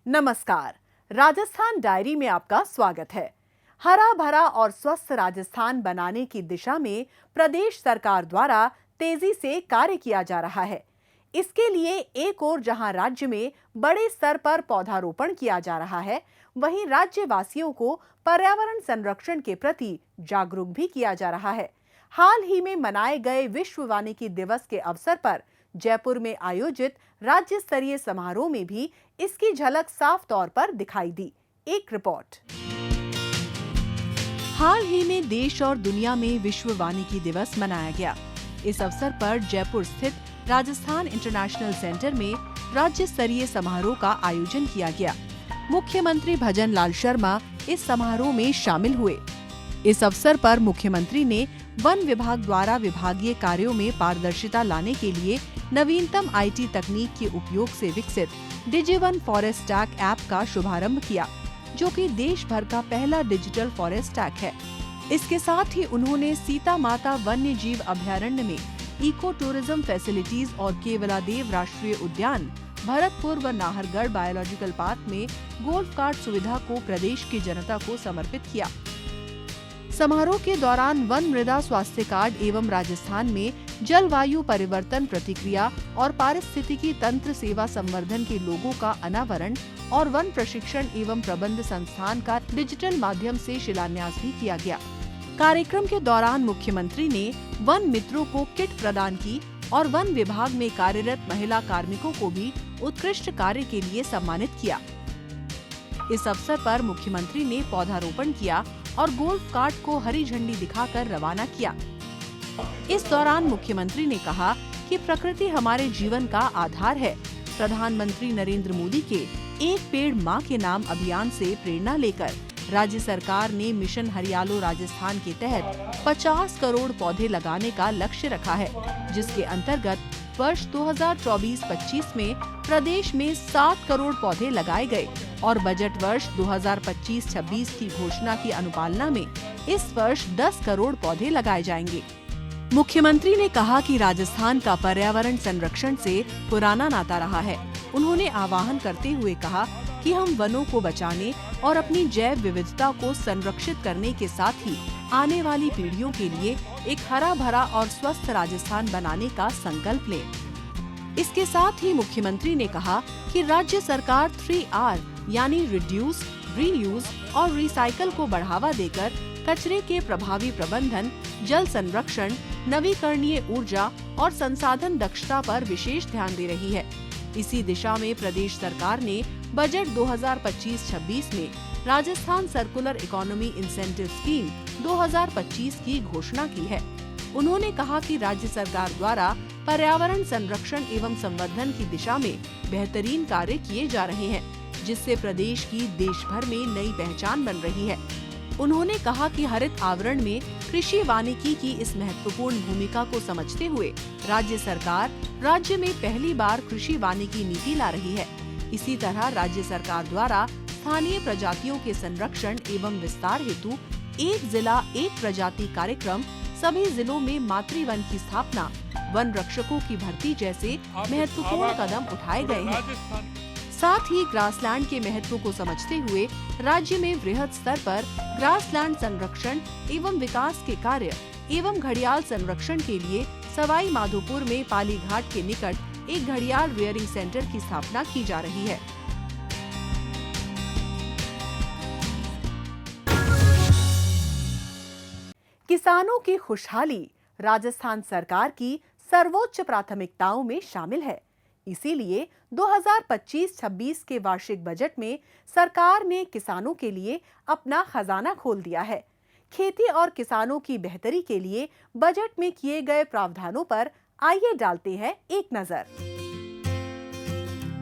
नमस्कार, राजस्थान डायरी में आपका स्वागत है। हरा भरा और स्वस्थ राजस्थान बनाने की दिशा में प्रदेश सरकार द्वारा तेजी से कार्य किया जा रहा है। इसके लिए एक ओर जहां राज्य में बड़े स्तर पर पौधारोपण किया जा रहा है, वहीं राज्यवासियों को पर्यावरण संरक्षण के प्रति जागरूक भी किया जा रहा है। हाल ही में मनाए गए विश्व वानिकी दिवस के अवसर पर जयपुर में आयोजित राज्य स्तरीय समारोह में भी इसकी झलक साफ तौर पर दिखाई दी। एक रिपोर्ट। हाल ही में देश और दुनिया में विश्व वानिकी दिवस मनाया गया। इस अवसर पर जयपुर स्थित राजस्थान इंटरनेशनल सेंटर में राज्य स्तरीय समारोह का आयोजन किया गया। मुख्यमंत्री भजन लाल शर्मा इस समारोह में शामिल हुए। इस अवसर पर मुख्यमंत्री ने वन विभाग द्वारा विभागीय कार्यों में पारदर्शिता लाने के लिए नवीनतम IT तकनीक के उपयोग से विकसित डिजिवन फॉरेस्ट टैग ऐप का शुभारंभ किया, जो कि देश भर का पहला डिजिटल फॉरेस्ट टैग है। इसके साथ ही उन्होंने सीता माता वन्य जीव अभयारण्य में इको टूरिज्म फैसिलिटीज और केवलादेव राष्ट्रीय उद्यान, भरतपुर व नाहरगढ़ बायोलॉजिकल पार्क में गोल्फ कार्ट सुविधा को प्रदेश की जनता को समर्पित किया। समारोह के दौरान वन मृदा स्वास्थ्य कार्ड एवं राजस्थान में जलवायु परिवर्तन प्रतिक्रिया और पारिस्थितिकी तंत्र सेवा संवर्धन के लोगों का अनावरण और वन प्रशिक्षण एवं प्रबंध संस्थान का डिजिटल माध्यम से शिलान्यास भी किया गया। कार्यक्रम के दौरान मुख्यमंत्री ने वन मित्रों को किट प्रदान की और वन विभाग में कार्यरत महिला कार्मिकों को भी उत्कृष्ट कार्य के लिए सम्मानित किया। इस अवसर पर मुख्यमंत्री ने पौधारोपण किया और गोल्फ कार्ट को हरी झंडी दिखाकर रवाना किया। इस दौरान मुख्यमंत्री ने कहा कि प्रकृति हमारे जीवन का आधार है। प्रधानमंत्री नरेंद्र मोदी के एक पेड़ माँ के नाम अभियान से प्रेरणा लेकर राज्य सरकार ने मिशन हरियालो राजस्थान के तहत 50 करोड़ पौधे लगाने का लक्ष्य रखा है, जिसके अंतर्गत वर्ष 2024-25 में प्रदेश में 7 करोड़ पौधे लगाए गए और बजट वर्ष 2025-26 की घोषणा की अनुपालना में इस वर्ष 10 करोड़ पौधे लगाए जाएंगे। मुख्यमंत्री ने कहा कि राजस्थान का पर्यावरण संरक्षण से पुराना नाता रहा है। उन्होंने आह्वान करते हुए कहा कि हम वनों को बचाने और अपनी जैव विविधता को संरक्षित करने के साथ ही आने वाली पीढ़ियों के लिए एक हरा भरा और स्वस्थ राजस्थान बनाने का संकल्प लें। इसके साथ ही मुख्यमंत्री ने कहा कि राज्य सरकार 3R यानी रिड्यूस, रीयूज और रिसाइकल को बढ़ावा देकर कचरे के प्रभावी प्रबंधन, जल संरक्षण, नवीकरणीय ऊर्जा और संसाधन दक्षता पर विशेष ध्यान दे रही है। इसी दिशा में प्रदेश सरकार ने बजट 2025-26 में Rajasthan circular economy incentive scheme 2025 की घोषणा की है। उन्होंने कहा कि राज्य सरकार द्वारा पर्यावरण संरक्षण एवं संवर्धन की दिशा में बेहतरीन कार्य किए जा रहे हैं, जिससे प्रदेश की देश भर में नई पहचान बन रही है। उन्होंने कहा कि हरित आवरण में कृषि वानिकी की इस महत्वपूर्ण भूमिका को समझते हुए राज्य सरकार राज्य में पहली बार कृषि वानिकी नीति ला रही है। इसी तरह राज्य सरकार द्वारा स्थानीय प्रजातियों के संरक्षण एवं विस्तार हेतु एक जिला एक प्रजाति कार्यक्रम, सभी जिलों में मातृवन की स्थापना, वन रक्षकों की भर्ती जैसे महत्वपूर्ण कदम उठाए गए हैं। साथ ही ग्रासलैंड के महत्व को समझते हुए राज्य में वृहद स्तर पर ग्रासलैंड संरक्षण एवं विकास के कार्य एवं घड़ियाल संरक्षण के लिए सवाई माधोपुर में पाली घाट के निकट एक घड़ियाल रियरिंग सेंटर की स्थापना की जा रही है। किसानों की खुशहाली राजस्थान सरकार की सर्वोच्च प्राथमिकताओं में शामिल है। इसीलिए 2025-26 के वार्षिक बजट में सरकार ने किसानों के लिए अपना खजाना खोल दिया है। खेती और किसानों की बेहतरी के लिए बजट में किए गए प्रावधानों पर आइए डालते हैं एक नजर।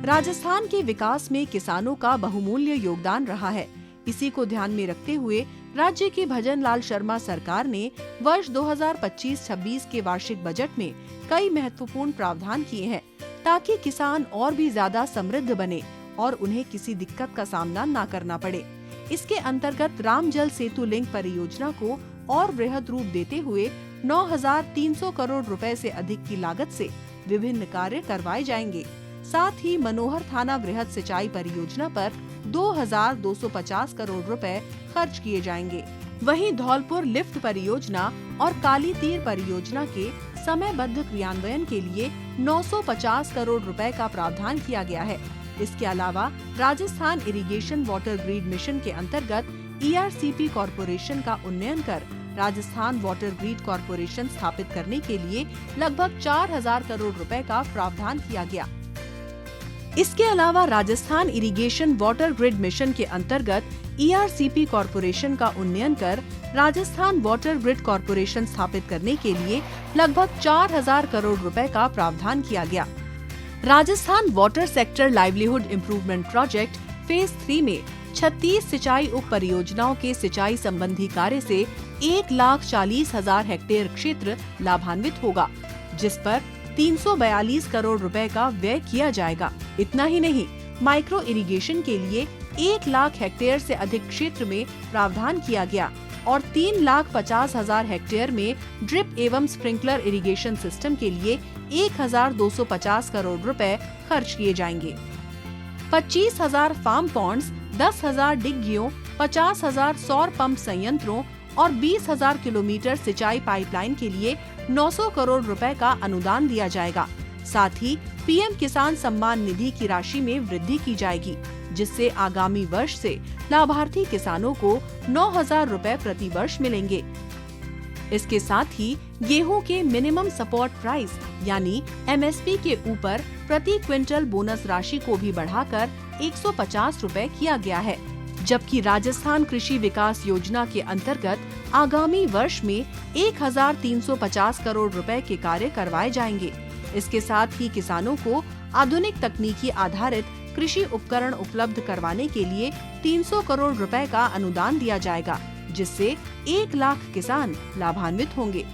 राजस्थान के विकास में किसानों का बहुमूल्य योगदान रहा है। इसी को ध्यान में रखते हुए राज्य की भजन लाल शर्मा सरकार ने वर्ष 2025-26 के वार्षिक बजट में कई महत्वपूर्ण प्रावधान किए हैं, ताकि किसान और भी ज्यादा समृद्ध बने और उन्हें किसी दिक्कत का सामना न करना पड़े। इसके अंतर्गत राम जल सेतु लिंक परियोजना को और वृहद रूप देते हुए 9,300 करोड़ रुपए से अधिक की लागत से विभिन्न कार्य करवाए जाएंगे। साथ ही मनोहर थाना वृहद सिंचाई परियोजना पर 2,250 करोड़ रुपए खर्च किए जाएंगे। वहीं धौलपुर लिफ्ट परियोजना और काली तीर परियोजना के समयबद्ध क्रियान्वयन के लिए 950 करोड़ रुपए का प्रावधान किया गया है। इसके अलावा Rajasthan irrigation water grid mission के अंतर्गत ERCP कॉरपोरेशन का उन्नयन कर राजस्थान वाटर ग्रिड कॉरपोरेशन स्थापित करने के लिए लगभग 4,000 करोड़ रुपए का प्रावधान किया गया। इसके अलावा Rajasthan irrigation water grid mission के अंतर्गत ERCP कॉरपोरेशन का उन्नयन कर राजस्थान वाटर ग्रिड कॉरपोरेशन स्थापित करने के लिए लगभग 4,000 करोड़ रुपए का प्रावधान किया गया। Rajasthan water sector livelihood improvement project phase 3 में 36 सिंचाई उप परियोजनाओं के सिंचाई संबंधी कार्य से 1,40,000 हेक्टेयर क्षेत्र लाभान्वित होगा, जिस पर 342 करोड़ रुपए का व्यय किया जाएगा। इतना ही नहीं, माइक्रो इरिगेशन के लिए 1 लाख हेक्टेयर से अधिक क्षेत्र में प्रावधान किया गया और 3,50,000 हेक्टेयर में ड्रिप एवं स्प्रिंकलर इरिगेशन सिस्टम के लिए 1,250 करोड़ रुपए खर्च किए जाएंगे। 25,000 फार्म पॉन्ड्स, 10,000 डिग्गियों, 50,000 सौर पंप संयंत्रों और 20,000 किलोमीटर सिंचाई पाइपलाइन के लिए 900 करोड़ रुपए का अनुदान दिया जाएगा। साथ ही PM किसान सम्मान निधि की राशि में वृद्धि की जाएगी, जिससे आगामी वर्ष से लाभार्थी किसानों को 9,000 रुपए प्रति वर्ष मिलेंगे। इसके साथ ही गेहूं के मिनिमम सपोर्ट प्राइस यानी MSP के ऊपर प्रति क्विंटल बोनस राशि को भी बढ़ाकर 150 रुपए किया गया है, जबकि राजस्थान कृषि विकास योजना के अंतर्गत आगामी वर्ष में 1,350 करोड़ रुपए के कार्य करवाए जाएंगे। इसके साथ ही किसानों को आधुनिक तकनीकी आधारित कृषि उपकरण उपलब्ध करवाने के लिए 300 करोड़ रुपए का अनुदान दिया जाएगा, जिससे 1 लाख किसान लाभान्वित होंगे।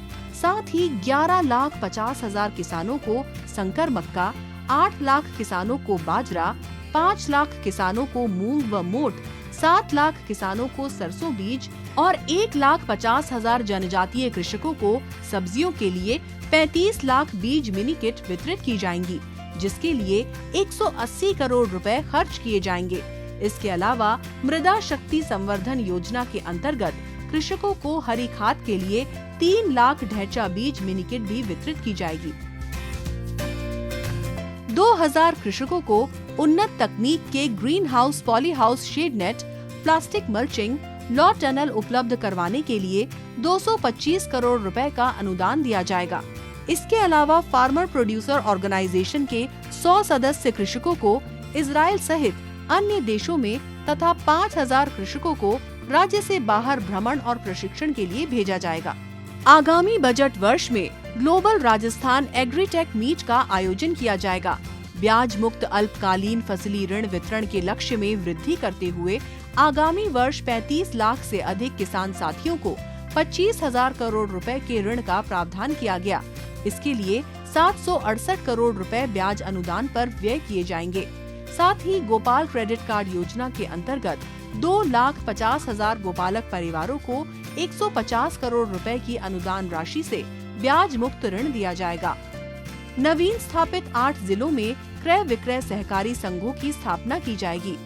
साथ ही 11,50,000 किसानों को संकर मक्का, 8 लाख किसानों को बाजरा, 5 लाख किसानों को मूंग व मोठ, 7 लाख किसानों को सरसों बीज और 1,50,000 जनजातीय कृषकों को सब्जियों के लिए 35 लाख बीज मिनी किट वितरित की जाएंगी, जिसके लिए 180 करोड़ रुपए खर्च किए जाएंगे। इसके अलावा मृदा शक्ति संवर्धन योजना के अंतर्गत कृषकों को हरी खाद के लिए 3 लाख ढैंचा बीज मिनी किट भी वितरित की जाएगी। 2,000 कृषकों को उन्नत तकनीक के greenhouse, polyhouse, shade net, plastic mulching, low tunnel उपलब्ध करवाने के लिए 225 करोड़ रुपए का अनुदान दिया जाएगा। इसके अलावा फार्मर प्रोड्यूसर ऑर्गेनाइजेशन के 100 सदस्य कृषकों को इजराइल सहित अन्य देशों में तथा 5,000 कृषकों को राज्य से बाहर भ्रमण और प्रशिक्षण के लिए भेजा जाएगा। आगामी बजट वर्ष में ग्लोबल राजस्थान एग्रीटेक मीट का आयोजन किया जाएगा। ब्याज मुक्त अल्पकालीन फसली ऋण वितरण के लक्ष्य में वृद्धि करते हुए आगामी वर्ष 35 लाख से अधिक किसान साथियों को 25,000 करोड़ रुपए के ऋण का प्रावधान किया गया। इसके लिए 768 करोड़ रुपए ब्याज अनुदान पर व्यय किए जाएंगे। साथ ही गोपाल क्रेडिट कार्ड योजना के अंतर्गत 2,50,000 गोपालक परिवारों को 150 करोड़ रुपए की अनुदान राशि से ब्याज मुक्त ऋण दिया जाएगा। नवीन स्थापित 8 जिलों में क्रय विक्रय सहकारी संघों की स्थापना की जाएगी।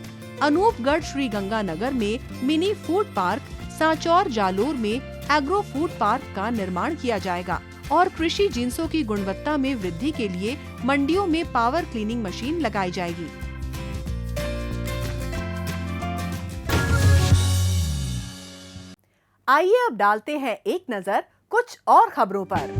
अनूपगढ़ श्री गंगानगर में mini food park, Sanchore Jalore में एग्रो फूड पार्क का निर्माण किया जाएगा और कृषि जिंसों की गुणवत्ता में वृद्धि के लिए मंडियों में पावर क्लीनिंग मशीन लगाई जाएगी। आइए अब डालते हैं एक नजर कुछ और खबरों पर।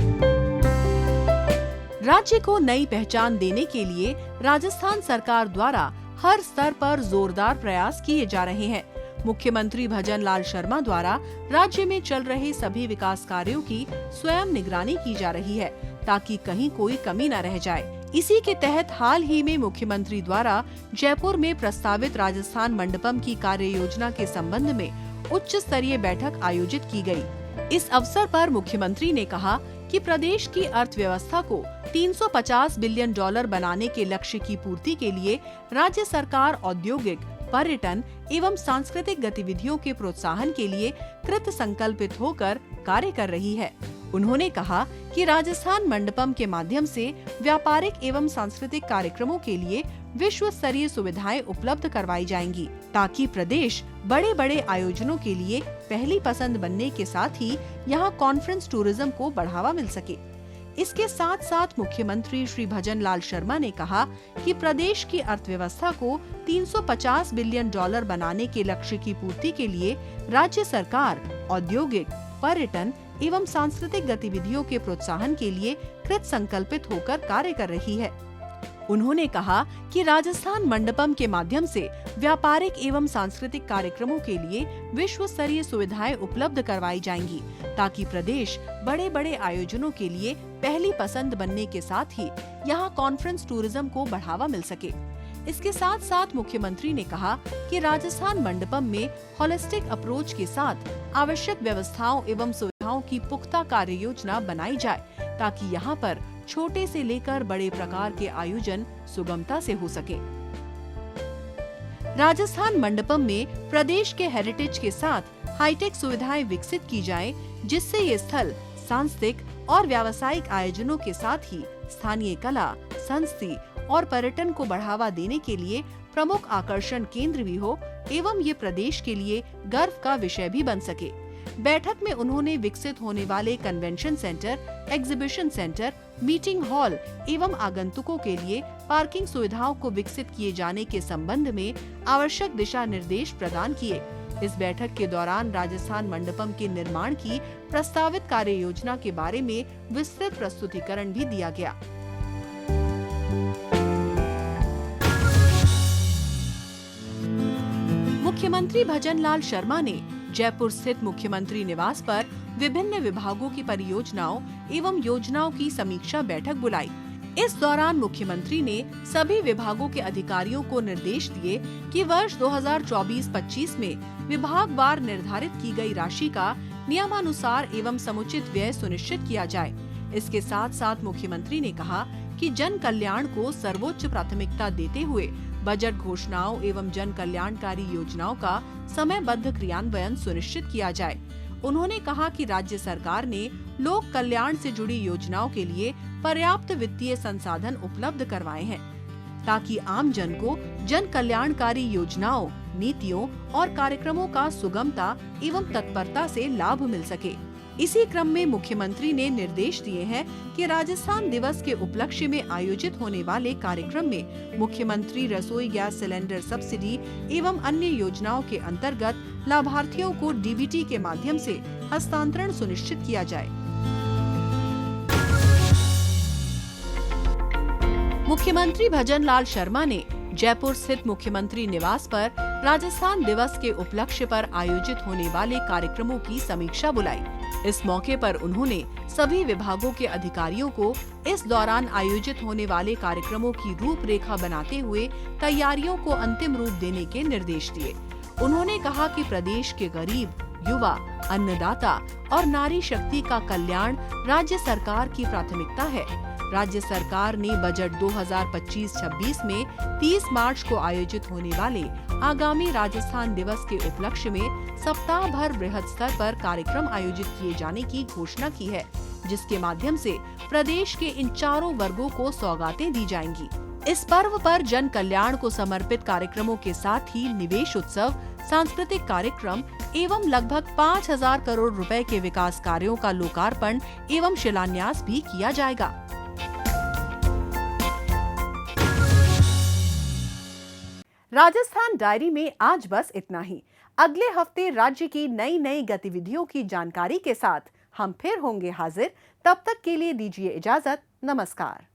राज्य को नई पहचान देने के लिए राजस्थान सरकार द्वारा हर स्तर पर जोरदार प्रयास किए जा रहे हैं। मुख्यमंत्री भजन लाल शर्मा द्वारा राज्य में चल रहे सभी विकास कार्यों की स्वयं निगरानी की जा रही है, ताकि कहीं कोई कमी न रह जाए। इसी के तहत हाल ही में मुख्यमंत्री द्वारा जयपुर में प्रस्तावित राजस्थान मंडपम की कार्य योजना के संबंध में उच्च स्तरीय बैठक आयोजित की गई। इस अवसर पर मुख्यमंत्री ने कहा कि प्रदेश की अर्थव्यवस्था को $350 बिलियन बनाने के लक्ष्य की पूर्ति के लिए राज्य सरकार औद्योगिक, पर्यटन एवं सांस्कृतिक गतिविधियों के प्रोत्साहन के लिए कृत संकल्पित होकर कार्य कर रही है। उन्होंने कहा कि राजस्थान मंडपम के माध्यम से व्यापारिक एवं सांस्कृतिक कार्यक्रमों के लिए विश्व स्तरीय सुविधाएं उपलब्ध करवाई जाएंगी, ताकि प्रदेश बड़े बड़े आयोजनों के लिए पहली पसंद बनने के साथ ही यहां कॉन्फ्रेंस टूरिज्म को बढ़ावा मिल सके। इसके साथ साथ मुख्यमंत्री श्री भजन लाल शर्मा ने कहा कि प्रदेश की अर्थव्यवस्था को 350 बिलियन डॉलर बनाने के लक्ष्य की पूर्ति के लिए राज्य सरकार औद्योगिक, पर्यटन एवं सांस्कृतिक गतिविधियों के प्रोत्साहन के लिए कृत संकल्पित होकर कार्य कर रही है। उन्होंने कहा कि राजस्थान मंडपम के माध्यम से व्यापारिक एवं सांस्कृतिक कार्यक्रमों के लिए विश्व स्तरीय सुविधाएं उपलब्ध करवाई जाएंगी, ताकि प्रदेश बड़े बड़े आयोजनों के लिए पहली पसंद बनने के साथ ही यहां कॉन्फ्रेंस टूरिज्म को बढ़ावा मिल सके। इसके साथ साथ मुख्यमंत्री ने कहा कि राजस्थान मंडपम में होलिस्टिक अप्रोच के साथ आवश्यक व्यवस्थाओं एवं सुविधाओं की पुख्ता कार्य योजना बनाई जाए, ताकि यहाँ पर छोटे से लेकर बड़े प्रकार के आयोजन सुगमता से हो सके। राजस्थान मंडपम में प्रदेश के हेरिटेज के साथ हाईटेक सुविधाएं विकसित की जाएं, जिससे ये स्थल सांस्कृतिक और व्यावसायिक आयोजनों के साथ ही स्थानीय कला, संस्कृति और पर्यटन को बढ़ावा देने के लिए प्रमुख आकर्षण केंद्र भी हो एवं ये प्रदेश के लिए गर्व का विषय भी बन सके। बैठक में उन्होंने विकसित होने वाले convention centre, exhibition centre, meeting hall एवं आगंतुकों के लिए पार्किंग सुविधाओं को विकसित किए जाने के संबंध में आवश्यक दिशा निर्देश प्रदान किए। इस बैठक के दौरान राजस्थान मंडपम के निर्माण की प्रस्तावित कार्य योजना के बारे में विस्तृत प्रस्तुतिकरण भी दिया गया। मुख्यमंत्री भजन लाल शर्मा ने जयपुर स्थित मुख्यमंत्री निवास पर विभिन्न विभागों की परियोजनाओं एवं योजनाओं की समीक्षा बैठक बुलाई। इस दौरान मुख्यमंत्री ने सभी विभागों के अधिकारियों को निर्देश दिए कि वर्ष 2024-25 में विभागवार निर्धारित की गई राशि का नियमानुसार एवं समुचित व्यय सुनिश्चित किया जाए। इसके साथ साथ मुख्यमंत्री ने कहा कि जन कल्याण को सर्वोच्च प्राथमिकता देते हुए बजट घोषणाओं एवं जन कल्याणकारी योजनाओं का समयबद्ध क्रियान्वयन सुनिश्चित किया जाए। उन्होंने कहा कि राज्य सरकार ने लोक कल्याण से जुड़ी योजनाओं के लिए पर्याप्त वित्तीय संसाधन उपलब्ध करवाए हैं, ताकि आम जन को जन कल्याणकारी योजनाओं, नीतियों और कार्यक्रमों का सुगमता एवं तत्परता से लाभ मिल सके। इसी क्रम में मुख्यमंत्री ने निर्देश दिए हैं कि राजस्थान दिवस के उपलक्ष्य में आयोजित होने वाले कार्यक्रम में मुख्यमंत्री रसोई गैस सिलेंडर सब्सिडी एवं अन्य योजनाओं के अंतर्गत लाभार्थियों को डीबीटी के माध्यम से हस्तांतरण सुनिश्चित किया जाए। मुख्यमंत्री भजन लाल शर्मा ने जयपुर स्थित मुख्यमंत्री निवास पर राजस्थान दिवस के उपलक्ष्य पर आयोजित होने वाले कार्यक्रमों की समीक्षा बुलाई। इस मौके पर उन्होंने सभी विभागों के अधिकारियों को इस दौरान आयोजित होने वाले कार्यक्रमों की रूपरेखा बनाते हुए तैयारियों को अंतिम रूप देने के निर्देश दिए। उन्होंने कहा कि प्रदेश के गरीब, युवा, अन्नदाता और नारी शक्ति का कल्याण राज्य सरकार की प्राथमिकता है। राज्य सरकार ने बजट 2025-26 में 30 मार्च को आयोजित होने वाले आगामी राजस्थान दिवस के उपलक्ष्य में सप्ताह भर बृहद स्तर पर कार्यक्रम आयोजित किए जाने की घोषणा की है, जिसके माध्यम से प्रदेश के इन चारों वर्गों को सौगातें दी जाएंगी। इस पर्व पर जन कल्याण को समर्पित कार्यक्रमों के साथ ही निवेश उत्सव, सांस्कृतिक कार्यक्रम एवं लगभग 5000 करोड़ रुपए के विकास कार्यों का लोकार्पण एवं शिलान्यास भी किया जाएगा। राजस्थान डायरी में आज बस इतना ही। अगले हफ्ते राज्य की नई गतिविधियों की जानकारी के साथ हम फिर होंगे हाजिर। तब तक के लिए दीजिए इजाजत। नमस्कार।